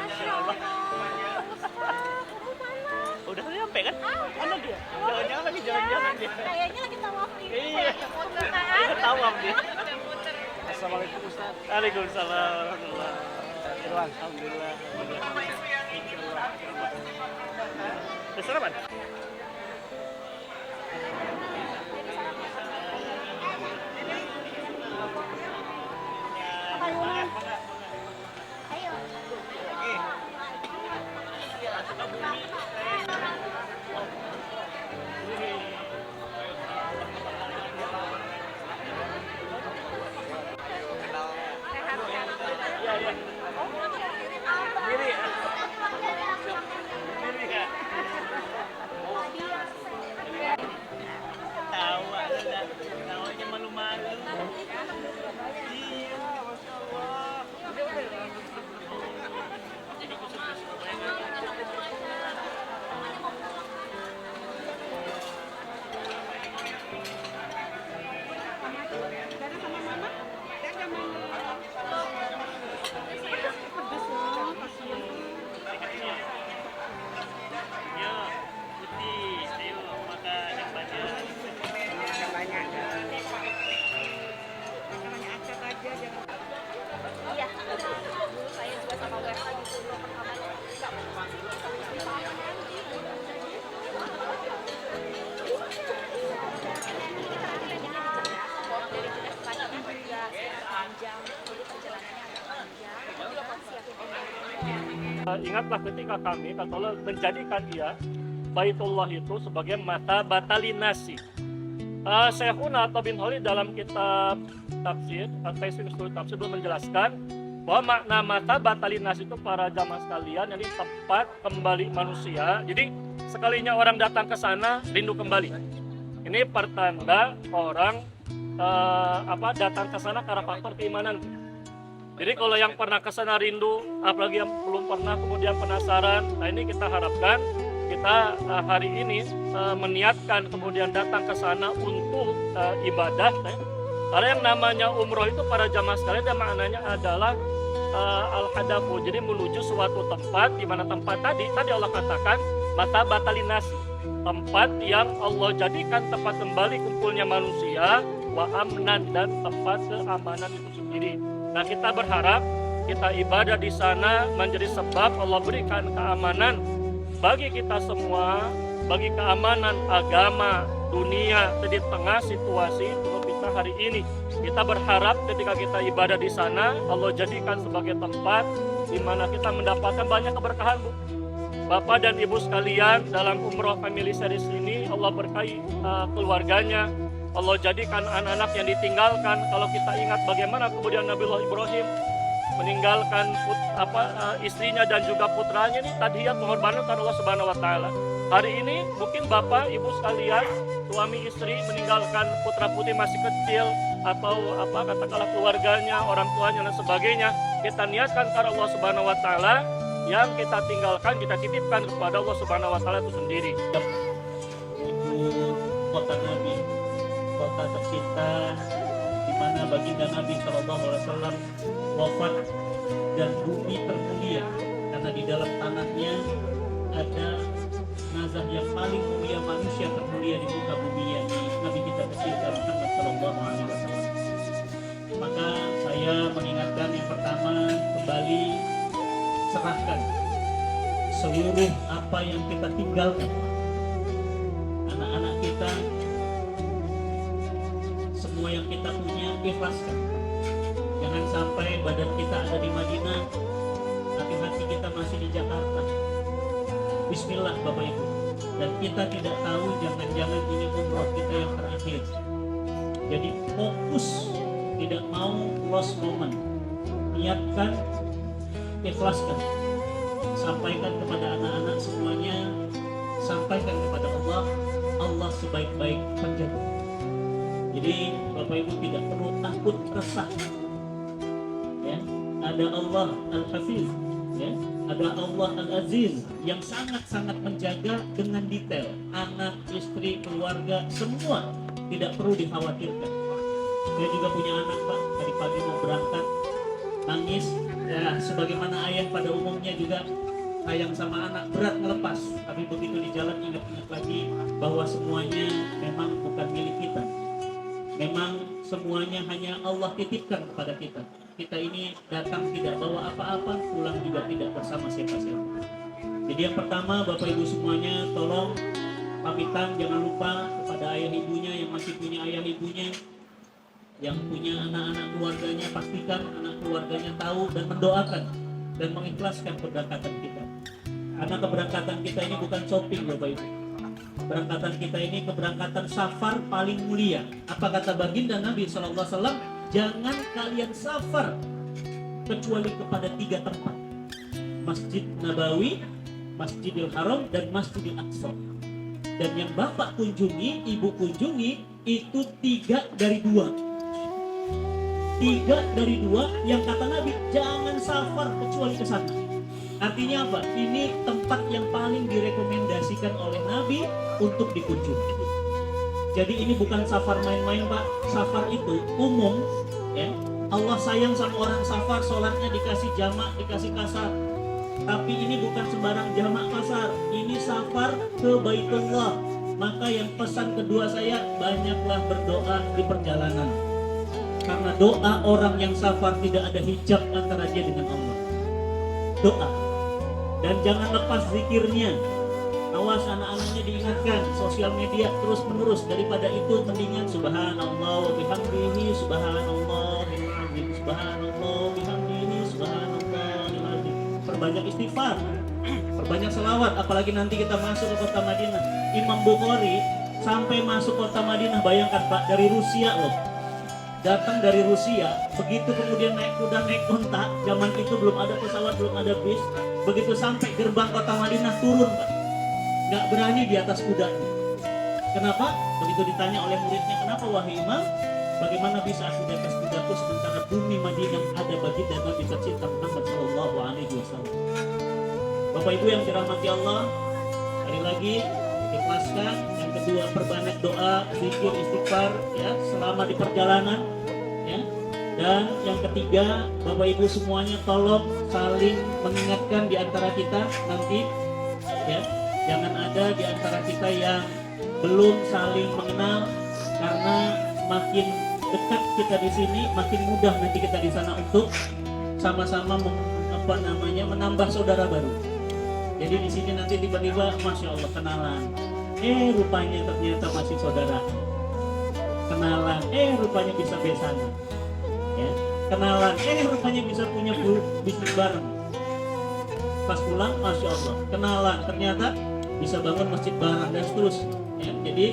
Masya Allah. Udah nyampe kan? Mana dia? Jangan-jangan lagi jalan-jalan dia. Kayaknya lagi tawaf di Iya. Udah tawaf dia. Assalamualaikum Ustaz. Waalaikumsalam warahmatullahi Irwan. Alhamdulillah. Udah sarapan? Ayo. Sendiri ya? Sendiri ya? Tawa sudah. Tawanya malu-malu. Iya, Masya Allah. Jadi khusus di Surabaya. Yo, putih, ayo makan yang banyak. Iya. Dulu saya juga sama WFH gitu loh pertama nggak dari jelas pagi juga panjang, jadi perjalanannya agak panjang. Siapin energi. Ingatlah ketika kami, kata Allah, menjadikan dia Baitullah itu sebagai mata batalinasi. Syekhuna atau bin Holid dalam kitab tafsir, Taisir Ushul Tafsir menjelaskan bahwa makna mata batalinasi itu para jamaah sekalian, jadi tempat kembali manusia. Jadi sekalinya orang datang ke sana rindu kembali. Ini pertanda orang datang ke sana karena faktor keimanan. Jadi kalau yang pernah ke sana rindu, apalagi yang belum pernah kemudian penasaran, nah ini kita harapkan kita hari ini meniatkan kemudian datang ke sana untuk ibadah. Karena yang namanya umroh itu para jamaah sekalian dan maknanya adalah al-hadafu, jadi menuju suatu tempat di mana tempat tadi Allah katakan mata batalinasi, tempat yang Allah jadikan tempat kembali kumpulnya manusia, wa amnan, dan tempat keamanan itu sendiri. Nah, kita berharap kita ibadah di sana menjadi sebab Allah berikan keamanan bagi kita semua, bagi keamanan agama, dunia di tengah situasi kita hari ini. Kita berharap ketika kita ibadah di sana, Allah jadikan sebagai tempat di mana kita mendapatkan banyak keberkahan, Bu. Bapak dan Ibu sekalian, dalam umroh family series ini Allah berkahi keluarganya. Allah jadikan anak-anak yang ditinggalkan. Kalau kita ingat bagaimana kemudian Nabiullah Ibrahim meninggalkan istrinya dan juga putranya, ini tadhiyat pengorbanan karena Allah Subhanahu wa taala. Hari ini mungkin Bapak Ibu sekalian, suami istri meninggalkan putra putri masih kecil atau katakanlah keluarganya, orang tuanya dan sebagainya. Kita niatkan karena Allah Subhanahu wa taala, yang kita tinggalkan kita titipkan kepada Allah Subhanahu wa taala itu sendiri. Kota Nabi, kota tercinta di mana baginda Nabi SAW wafat, dan bumi termulia karena di dalam tanahnya ada nazar yang paling mulia, manusia termulia di muka bumi, yakni Nabi kita tercinta Muhammad SAW. Maka saya mengingatkan yang pertama, kembali serahkan seluruh apa yang kita tinggalkan, anak-anak kita, semua yang kita punya, ikhlaskan. Jangan sampai badan kita ada di Madinah tapi hati kita masih di Jakarta. Bismillah Bapak Ibu. Dan kita tidak tahu, jangan-jangan ini umroh kita yang terakhir. Jadi fokus, tidak mau lost moment. Niatkan, ikhlaskan, sampaikan kepada anak-anak semuanya, sampaikan kepada Allah, Allah sebaik-baik penjaga. Jadi Bapak Ibu tidak perlu takut resah. Ya, ada Allah Al-Hafiz, ya, ada Allah Al-Aziz yang sangat-sangat menjaga dengan detail. Anak, istri, keluarga, semua tidak perlu dikhawatirkan. Saya juga punya anak, Pak, tadi pagi mau berangkat, nangis. Ya, sebagaimana ayah pada umumnya juga sayang sama anak, berat ngelepas. Tapi begitu di jalan ingat-ingat lagi bahwa semuanya memang bukan milik kita. Memang semuanya hanya Allah titipkan kepada kita. Kita ini datang tidak bawa apa-apa, pulang juga tidak bersama siapa-siapa. Jadi yang pertama, Bapak Ibu semuanya, tolong pamitan jangan lupa kepada ayah ibunya yang masih punya ayah ibunya, yang punya anak-anak keluarganya, pastikan anak keluarganya tahu dan mendoakan dan mengikhlaskan keberangkatan kita. Karena keberangkatan kita ini bukan shopping, Bapak Ibu. Keberangkatan kita ini keberangkatan safar paling mulia. Apa kata baginda Nabi SAW? Jangan kalian safar kecuali kepada 3 tempat: Masjid Nabawi, Masjidil Haram, dan Masjidil Aqsa. Dan yang Bapak kunjungi, Ibu kunjungi, itu 3 dari 2. 3 dari 2 yang kata Nabi jangan safar kecuali ke sana. Artinya apa? Ini tempat yang paling direkomendasikan oleh Nabi untuk dikunjungi. Jadi ini bukan safar main-main, Pak. Safar itu umum, ya. Allah sayang sama orang safar, sholatnya dikasih jamak, dikasih kasar. Tapi ini bukan sembarang jamak kasar. Ini safar ke Baitullah. Maka yang pesan kedua saya, banyaklah berdoa di perjalanan. Karena doa orang yang safar tidak ada hijab antara dia dengan Allah. Doa. Dan jangan lepas zikirnya. Awas anak-anaknya diingatkan, sosial media terus menerus. Daripada itu mendingan subhanallah wa bihamdihi, subhanallah bihamdihi, subhanallah bihamdihi, subhanallah bihamdihi. Perbanyak istighfar, perbanyak selawat. Apalagi nanti kita masuk ke kota Madinah. Imam Bukhari sampai masuk kota Madinah, bayangkan Pak, dari Rusia loh. Datang dari Rusia, begitu kemudian naik kuda, naik onta. Zaman itu belum ada pesawat, belum ada bis. Begitu sampai gerbang kota Madinah, turun, Pak. Gak berani di atas kuda. Kenapa? Begitu ditanya oleh muridnya, kenapa wahai Imam? Bagaimana bisa aku di atas kudaku sementara bumi Madinah ada baginda Nabi tercinta Muhammad Sallallahu Alaihi Wasallam. Bapak Ibu yang dirahmati Allah, sekali lagi ikhlaskan. Yang kedua, perbanyak doa, zikir, istighfar, ya, selama di perjalanan, ya. Dan yang ketiga, Bapak Ibu semuanya tolong saling mengingatkan di antara kita nanti, ya. Jangan ada di antara kita yang belum saling mengenal, karena makin dekat kita di sini, makin mudah nanti kita di sana untuk sama-sama menambah saudara baru. Jadi di sini nanti tiba-tiba, masya Allah, kenalan. Rupanya ternyata masih saudara. Kenalan, rupanya bisa besanan. Ya, kenalan, rupanya bisa punya bisnis bareng. Pas pulang, masya Allah, kenalan, ternyata bisa bangun masjid bareng dan seterusnya. Ya, jadi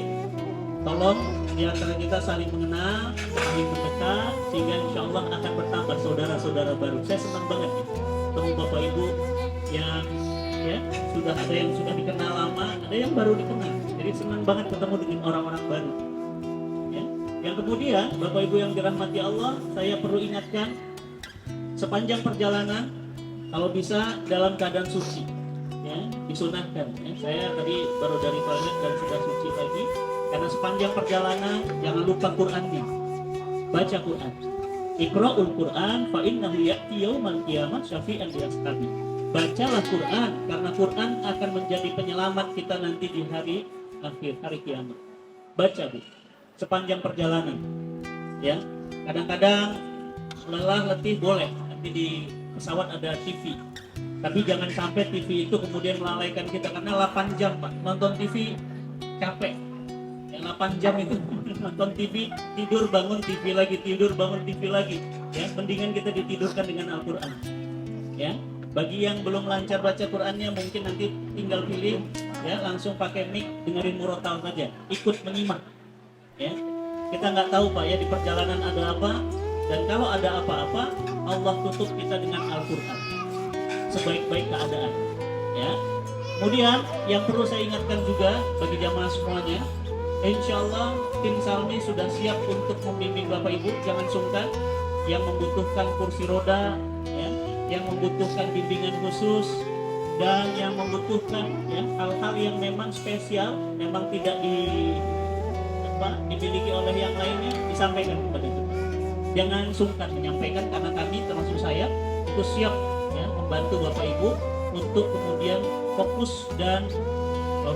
tolong di antara kita saling mengenal, saling mendekat, sehingga insya Allah akan bertambah saudara-saudara baru. Saya senang banget nih, ketemu Bapak Ibu yang ya sudah ada yang sudah dikenal lama, ada yang baru dikenal. Jadi senang banget ketemu dengan orang-orang baru. Ya. Yang kemudian Bapak Ibu yang dirahmati Allah, saya perlu ingatkan sepanjang perjalanan kalau bisa dalam keadaan suci, ya, disunahkan. Ya. Saya tadi baru dari toilet dan sudah suci lagi. Karena sepanjang perjalanan jangan lupa Qur'annya, baca Qur'an. Iqra'ul Qur'an fa innahu ya'ti yaumal qiyamah syafi'an li ashabi. Bacalah Quran, karena Quran akan menjadi penyelamat kita nanti di hari akhir, hari kiamat. Baca, Bu, sepanjang perjalanan. Ya, kadang-kadang lelah, letih boleh. Nanti di pesawat ada TV. Tapi jangan sampai TV itu kemudian melalaikan kita, karena 8 jam, Pak. Nonton TV capek. Yang 8 jam itu nonton TV, tidur bangun TV lagi, tidur bangun TV lagi. Ya, mendingan kita ditidurkan dengan Al-Qur'an. Ya. Bagi yang belum lancar baca Qur'annya, mungkin nanti tinggal pilih, ya, langsung pakai mic, dengerin murotal saja, ikut menyimak, ya. Kita nggak tahu Pak ya di perjalanan ada apa, dan kalau ada apa-apa Allah tutup kita dengan Al-Quran sebaik-baik keadaan ya. Kemudian yang perlu saya ingatkan juga bagi jamaah semuanya, insya Allah tim Salmi sudah siap untuk membimbing Bapak Ibu. Jangan sungkan yang membutuhkan kursi roda ya, yang membutuhkan bimbingan khusus, dan yang membutuhkan ya, hal-hal yang memang spesial, memang tidak dimiliki oleh yang lainnya, disampaikan kepada kita. Jangan sungkan menyampaikan, karena kami termasuk saya itu siap ya, membantu Bapak Ibu untuk kemudian fokus dan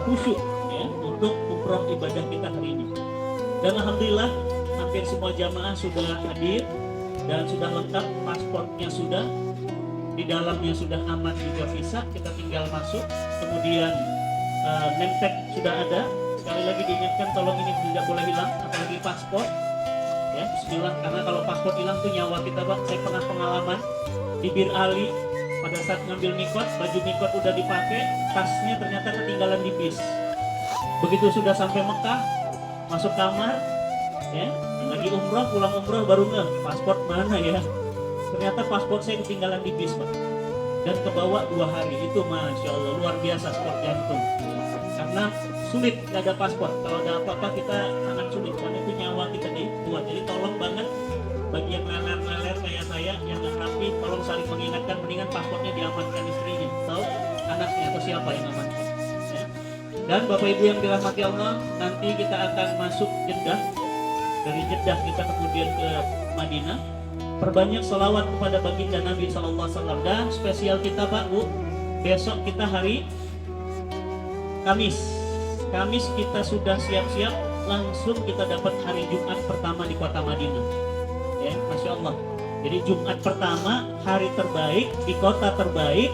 khusyuk ya, untuk umroh ibadah kita hari ini. Dan alhamdulillah hampir semua jamaah sudah hadir dan sudah lengkap, pasportnya sudah, di dalamnya sudah aman juga visa, kita tinggal masuk. Kemudian name tag sudah ada. Sekali lagi diingatkan, tolong ini tidak boleh hilang, apalagi paspor ya, bismillah, karena kalau paspor hilang tuh nyawa kita Pak. Saya pernah pengalaman di Bir Ali pada saat ngambil mikot, baju mikot udah dipakai, tasnya ternyata ketinggalan di bis. Begitu sudah sampai Mekah, masuk kamar ya, lagi umroh, pulang umroh baru paspor mana ya, ternyata paspor saya ketinggalan di bis Pak, dan kebawa 2 hari. Itu Masya Allah luar biasa, sport jantung, karena sulit nggak ada paspor. Kalau ada apa-apa kita sangat sulit, karena itu nyawa kita dibuat. Jadi tolong banget bagi yang leler-leler kayak saya yang nggak rapi, tolong saling mengingatkan, mendingan paspornya diamankan istrinya atau anaknya atau siapa yang amankan ya. Dan Bapak Ibu yang dirahmati Allah, nanti kita akan masuk Jeddah. Dari Jeddah kita kemudian ke Madinah. Perbanyak selawat kepada baginda Nabi SAW. Dan spesial kita Pak Bu, besok kita hari Kamis kita sudah siap-siap, langsung kita dapat hari Jumat pertama di kota Madinah ya, Masya Allah. Jadi Jumat pertama, hari terbaik di kota terbaik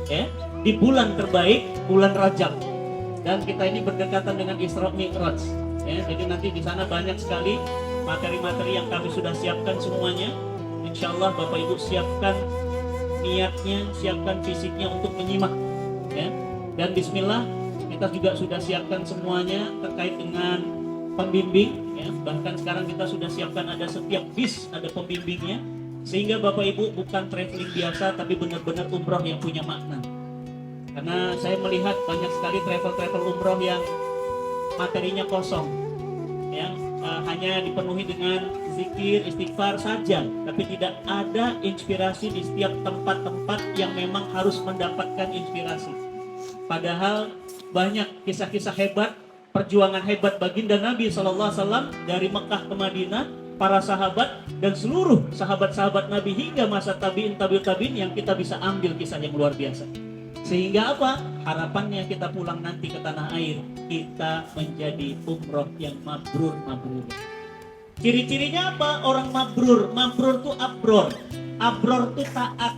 ya, di bulan terbaik, bulan Rajab. Dan kita ini berdekatan dengan Isra Mi'raj ya. Jadi nanti di sana banyak sekali materi-materi yang kami sudah siapkan semuanya. Insya Allah Bapak Ibu siapkan niatnya, siapkan fisiknya untuk menyimak ya. Dan bismillah, kita juga sudah siapkan semuanya terkait dengan pembimbing ya. Bahkan sekarang kita sudah siapkan, ada setiap bis ada pembimbingnya, sehingga Bapak Ibu bukan traveling biasa, tapi benar-benar umroh yang punya makna. Karena saya melihat banyak sekali travel umroh yang materinya kosong yang hanya dipenuhi dengan zikir, istighfar saja, tapi tidak ada inspirasi di setiap tempat-tempat yang memang harus mendapatkan inspirasi. Padahal banyak kisah-kisah hebat, perjuangan hebat baginda Nabi SAW dari Mekah ke Madinah, para sahabat dan seluruh sahabat-sahabat Nabi hingga masa tabi'in yang kita bisa ambil kisah yang luar biasa. Sehingga apa? Harapannya kita pulang nanti ke tanah air, kita menjadi umroh yang mabrur. Ciri-cirinya apa? Orang mabrur tuh abror tuh taat,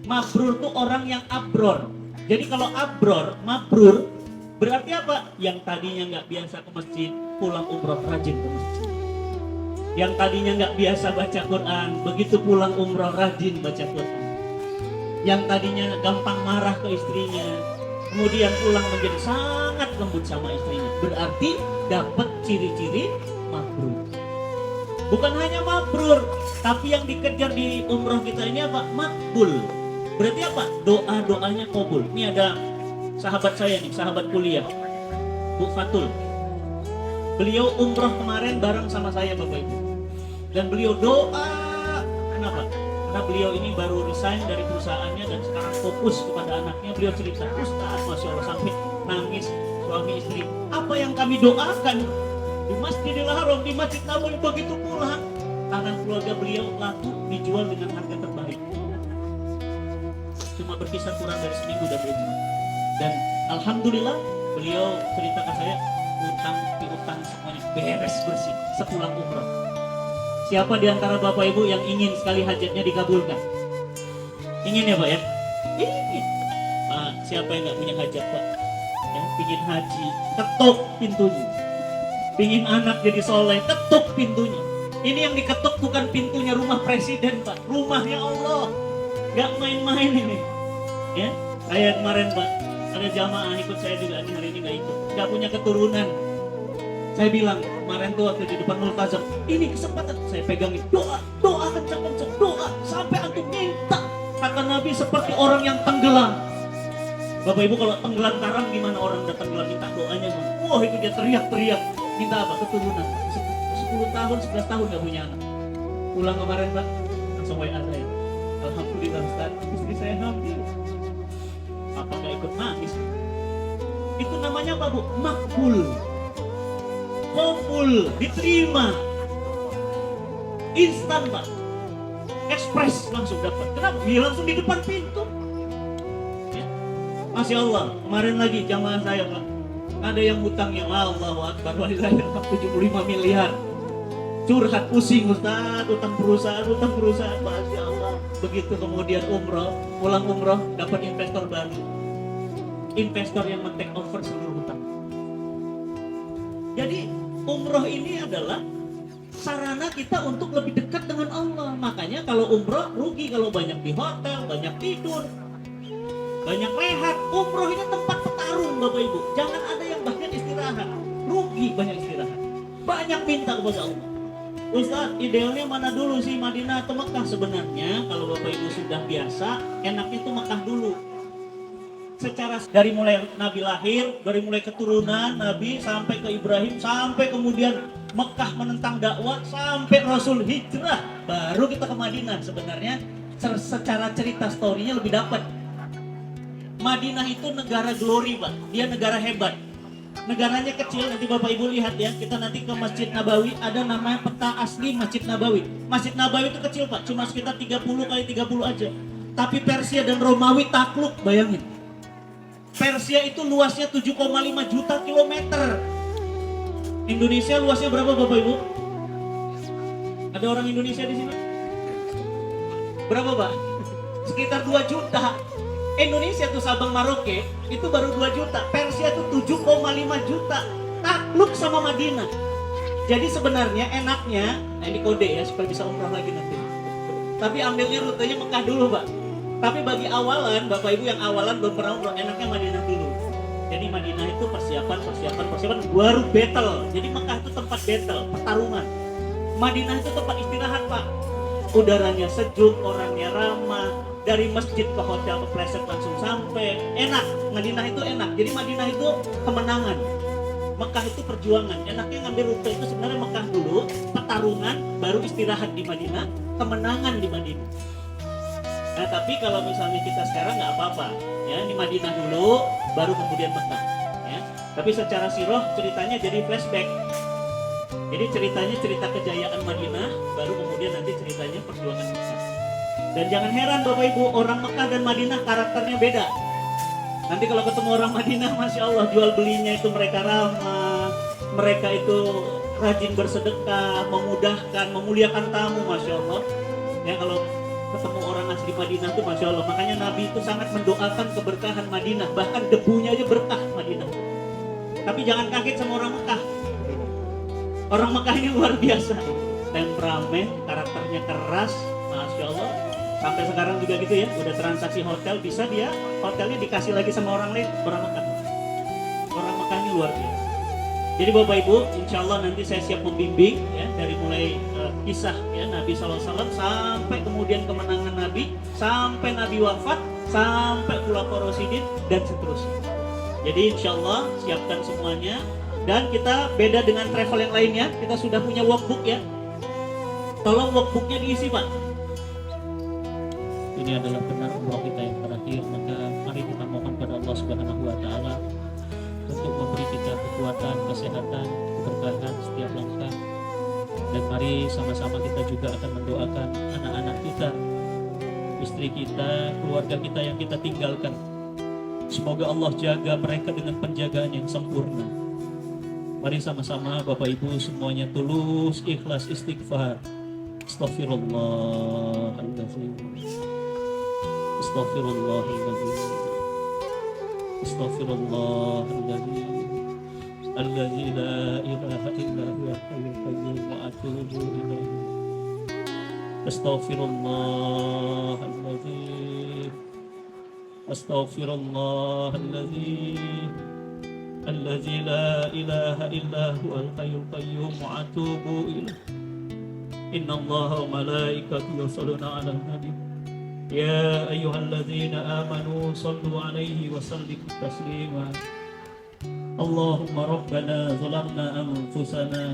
mabrur tuh orang yang abror. Jadi kalau mabrur berarti apa? Yang tadinya nggak biasa ke masjid, pulang umroh rajin ke masjid. Yang tadinya nggak biasa baca Quran, begitu pulang umroh rajin baca Quran. Yang tadinya gampang marah ke istrinya, kemudian pulang menjadi sangat lembut sama istrinya. Berarti dapat ciri-ciri mabrur. Bukan hanya mabrur, tapi yang dikejar di umroh kita ini apa? Makbul. Berarti apa? Doa-doanya kabul. Ini ada sahabat saya nih, sahabat kuliah, Bu Fatul. Beliau umroh kemarin bareng sama saya Bapak Ibu. Dan beliau doa, kenapa? Karena beliau ini baru resign dari perusahaannya dan sekarang fokus kepada anaknya. Beliau cerita, Ustaz, Masya Allah, sampai nangis suami istri. Apa yang kami doakan di Masjidil Haram, di Masjid Nabawi, begitu pulang tangan keluarga beliau laku dijual dengan harga terbaik. Cuma berkisar kurang dari seminggu dari umroh. Dan alhamdulillah beliau cerita ke saya, utang semuanya beres bersih sepulang umroh. Siapa di antara Bapak Ibu yang ingin sekali hajatnya dikabulkan? Ingin ya Pak ya? Ingin. Pak, siapa yang nggak punya hajat Pak? Yang pingin haji, ketuk pintunya. Pingin anak jadi soleh, ketuk pintunya. Ini yang diketuk bukan pintunya rumah presiden Pak, rumahnya Allah. Gak main-main ini. Ya, saya kemarin Pak, ada jamaah ikut saya juga, hari ini gak ikut. Gak punya keturunan. Saya bilang kemarin tuh waktu di depan multazam, ini kesempatan saya pegangin, doa kencang-kencang, doa sampai antum minta. Kata Nabi seperti orang yang tenggelam. Bapak Ibu kalau tenggelam karang gimana orang udah tenggelam minta doanya? Wah itu dia teriak-teriak, minta apa? Keturunan. 10 tahun, 11 tahun gak punya anak. Pulang kemarin Pak, langsung WA saya. Alhamdulillah Ustaz, istri saya hamil. Apa gak ikut nangis? Itu namanya apa Bu? Makbul. Kompul, diterima. Instan Pak. Ekspres langsung dapat. Kenapa? Dia langsung di depan pintu. Ya. Masya Allah, kemarin lagi jamaah saya Pak. Ada yang hutangnya Allahu Akbar, walillahil hamd 75 miliar. Curhat pusing Ustaz, utang perusahaan, Masya Allah. Begitu kemudian umroh, pulang umroh, dapat investor baru. Investor yang men-take over seluruh hutang. Jadi umroh ini adalah sarana kita untuk lebih dekat dengan Allah. Makanya kalau umroh rugi kalau banyak di hotel, banyak tidur, banyak rehat. Umroh ini tempat petarung Bapak Ibu. Jangan ada yang banyak istirahat. Rugi banyak istirahat. Banyak minta kepada Allah. Ustaz, idealnya mana dulu sih, Madinah atau Mekah? Sebenarnya kalau Bapak Ibu sudah biasa, enaknya itu Mekah dulu. Secara dari mulai Nabi lahir, dari mulai keturunan Nabi sampai ke Ibrahim, sampai kemudian Mekah menentang dakwah, sampai Rasul hijrah, baru kita ke Madinah. Sebenarnya secara cerita story-nya lebih dapat. Madinah itu negara glory Pak, dia negara hebat. Negaranya kecil, nanti Bapak Ibu lihat ya, kita nanti ke Masjid Nabawi, ada namanya peta asli Masjid Nabawi. Masjid Nabawi itu kecil Pak, cuma sekitar 30 kali 30 aja. Tapi Persia dan Romawi takluk, bayangin. Persia itu luasnya 7,5 juta kilometer. Indonesia luasnya berapa Bapak Ibu? Ada orang Indonesia di sini? Berapa Pak? Sekitar 2 juta. Indonesia tuh Sabang Merauke itu baru 2 juta. Persia tuh 7,5 juta. Takluk sama Madinah. Jadi sebenarnya enaknya, nah ini kode ya supaya bisa umrah lagi nanti. Tapi ambilnya rutenya Mekah dulu Pak. Tapi bagi awalan, Bapak Ibu yang awalan belum pernah umrah, enaknya Madinah dulu. Jadi Madinah itu persiapan, baru battle. Jadi Mekah itu tempat battle, pertarungan. Madinah itu tempat istirahat Pak. Udaranya sejuk, orangnya ramah. Dari masjid ke hotel kepleset langsung sampai. Enak, Madinah itu enak. Jadi Madinah itu kemenangan. Mekah itu perjuangan. Enaknya ngambil rute itu sebenarnya Mekah dulu, pertarungan, baru istirahat di Madinah, kemenangan di Madinah. Nah tapi kalau misalnya kita sekarang nggak apa-apa, ya di Madinah dulu, baru kemudian Mekah. Ya. Tapi secara sirah ceritanya jadi flashback. Jadi ceritanya cerita kejayaan Madinah, baru kemudian nanti ceritanya perjuangan Mekah. Dan jangan heran Bapak Ibu, orang Mekah dan Madinah karakternya beda. Nanti kalau ketemu orang Madinah, Masya Allah, jual belinya itu mereka ramah, mereka itu rajin bersedekah, memudahkan, memuliakan tamu, Masya Allah. Ya kalau ketemu orang asli Madinah itu Masya Allah. Makanya Nabi itu sangat mendoakan keberkahan Madinah. Bahkan debunya aja berkah Madinah. Tapi jangan kaget sama orang Mekah. Orang Mekah ini luar biasa. Temperamen, karakternya keras, Masya Allah. Sampai sekarang juga gitu ya, udah transaksi hotel, bisa dia hotelnya dikasih lagi sama orang lain, orang Mekah. Orang Mekah ini luar biasa. Jadi Bapak Ibu, insya Allah nanti saya siap membimbing ya, dari mulai kisah ya Nabi SAW sampai kemudian kemenangan Nabi, sampai Nabi wafat, sampai Khulafaur Rasyidin dan seterusnya. Jadi insya Allah siapkan semuanya. Dan kita beda dengan travel yang lainnya, kita sudah punya workbook ya. Tolong workbooknya diisi Pak. Ini adalah benar umrah kita yang terakhir, maka mari kita mohon pada Allah Subhanahu wa Ta'ala untuk memberi kita kekuatan, kesehatan, keberkahan setiap langkah. Dan mari sama-sama kita juga akan mendoakan anak-anak kita, istri kita, keluarga kita yang kita tinggalkan. Semoga Allah jaga mereka dengan penjagaan yang sempurna. Mari sama-sama Bapak Ibu semuanya tulus, ikhlas, istighfar. Astaghfirullahaladzim. Astaghfirullahaladzim. Astaghfirullahaladzim. Alladzi la ilaha illa huwa al-hayyul qayyum wa atubu ilaihi. Astaghfirullahaladzim. Astaghfirullahaladzim. الذي لا إله إلا هو الحي القيوم وأتوب إليه إن الله وملائكته يصلون على النبي يا أيها الذين آمنوا صلوا عليه وسلموا تسليما اللهم ربنا ظلمنا أنفسنا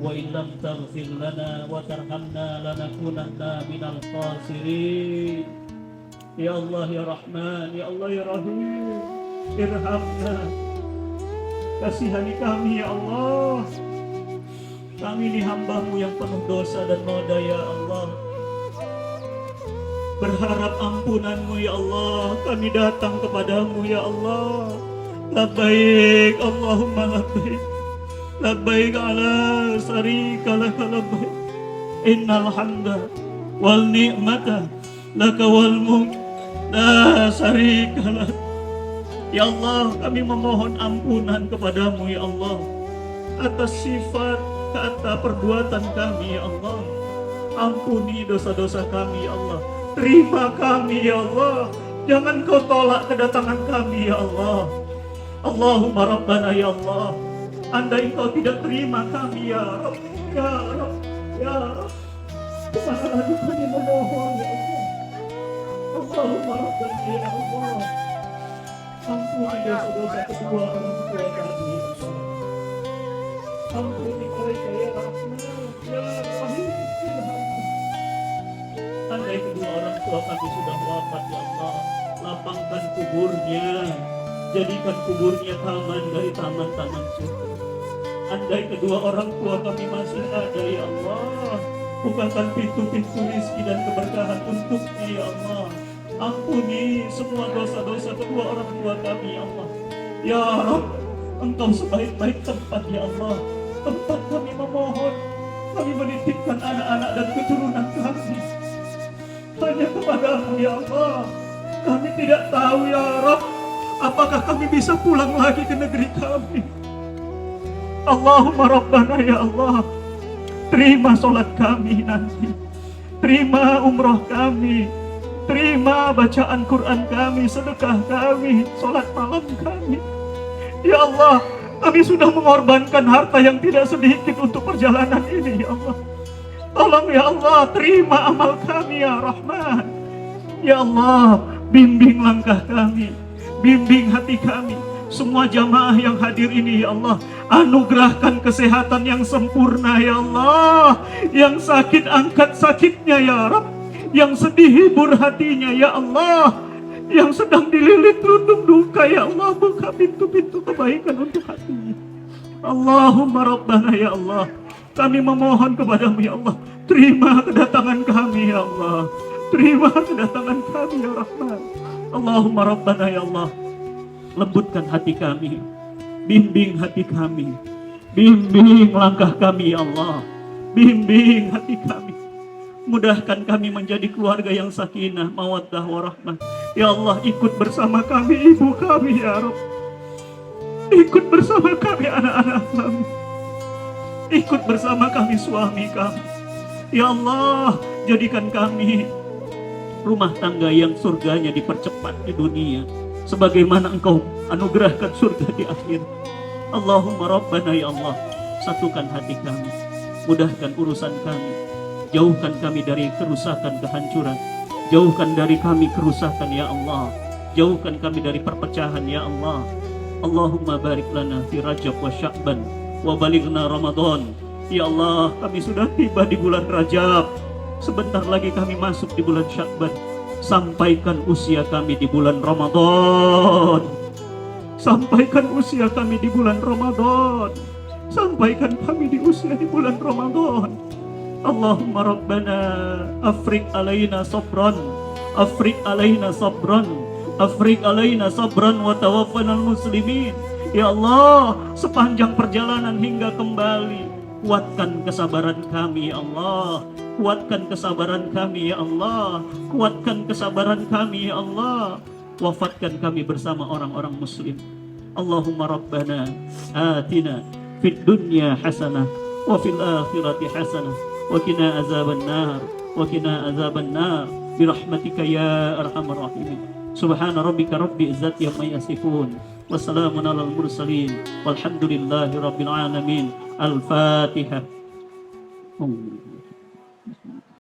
وإن لم تغفر لنا وترحمنا لنكونن من الخاسرين يا الله يا رحمن يا الله يا رحيم irhamna kasihani kami ya Allah. Kami ini hamba-Mu yang penuh dosa dan noda ya Allah. Berharap ampunan-Mu ya Allah. Kami datang kepadamu ya Allah. Labbaik Allahumma labbaik. Labbaik ala sarika laka labbaik. Innal hamda wal ni'mata laka wal mulk la sarika lak. Ya Allah, kami memohon ampunan kepadamu ya Allah atas sifat, kata, perbuatan kami ya Allah. Ampuni dosa-dosa kami ya Allah. Terima kami ya Allah. Jangan kau tolak kedatangan kami ya Allah. Allahumma Rabbana ya Allah. Andai engkau tidak terima kami ya Rabb, ya Rabb, ya Rabb, kemana lagi kami memohon ya Allah. Allahumma Rabbana ya Allah. Ampuni dosa-dosa kedua orang tua kami ya Allah. Ampuni mereka ya Rahman, ya Rahim, ya Rahman. Andai kedua orang tua kami sudah wafat ya Allah, lapangkan kuburnya, jadikan kuburnya taman dari taman-taman surga. Andai kedua orang tua kami masih ada ya Allah, bukakan pintu-pintu rezeki dan keberkahan untuknya ya Allah. Ampuni semua dosa-dosa kedua orang tua kami ya Allah. Ya Rabb, Engkau sebaik-baik tempat ya Allah. Tempat kami memohon, kami menitipkan anak-anak dan keturunan kami hanya kepadamu ya Allah. Kami tidak tahu ya Rabb, apakah kami bisa pulang lagi ke negeri kami. Allahumma Rabbana ya Allah. Terima sholat kami nanti, terima umroh kami, terima bacaan Quran kami, sedekah kami, sholat malam kami. Ya Allah, kami sudah mengorbankan harta yang tidak sedikit untuk perjalanan ini ya Allah. Tolong ya Allah, terima amal kami ya Rahman. Ya Allah, bimbing langkah kami, bimbing hati kami. Semua jamaah yang hadir ini ya Allah, anugerahkan kesehatan yang sempurna ya Allah. Yang sakit angkat sakitnya ya Rabb. Yang sedih hibur hatinya ya Allah. Yang sedang dililit rundung duka ya Allah, buka pintu-pintu kebaikan untuk hatinya. Allahumma Rabbana ya Allah. Kami memohon kepadamu ya Allah, terima kedatangan kami ya Allah. Terima kedatangan kami ya Rahman. Allahumma Rabbana ya Allah. Lembutkan hati kami, bimbing hati kami, bimbing langkah kami ya Allah, bimbing hati kami. Mudahkan kami menjadi keluarga yang sakinah, mawaddah, warahmah. Ya Allah, ikut bersama kami ibu kami ya Rabb. Ikut bersama kami anak-anak kami. Ikut bersama kami suami kami. Ya Allah, jadikan kami rumah tangga yang surganya dipercepat di dunia, sebagaimana Engkau anugerahkan surga di akhir. Allahumma Rabbana ya Allah, satukan hati kami, mudahkan urusan kami, jauhkan kami dari kerusakan, kehancuran, jauhkan dari kami kerusakan ya Allah, jauhkan kami dari perpecahan ya Allah. Allahumma barik lana fi Rajab wa Sya'ban wa balighna Ramadan. Ya Allah, kami sudah tiba di bulan Rajab, sebentar lagi kami masuk di bulan Sya'ban. Sampaikan usia kami di bulan Ramadan. Sampaikan usia kami di bulan Ramadan. Sampaikan kami di usia di bulan Ramadan. Allahumma Rabbana afrik alaina sabran, afrik alaina sabran, afrik alaina sabran wa tawaffana muslimin. Ya Allah, sepanjang perjalanan hingga kembali, kuatkan kesabaran kami ya Allah. Kuatkan kesabaran kami ya Allah. Kuatkan kesabaran kami ya Allah. Wafatkan kami bersama orang-orang muslim. Allahumma Rabbana atina fid dunya hasanah wa fil akhirati hasanah wa qina azaban nar wa qina azaban nar birahmatika ya arhamar rahimin. Subhana rabbika rabbil izzati amma yasifun wassalamun alal mursalin walhamdulillahi rabbil alamin. Al-Fatihah.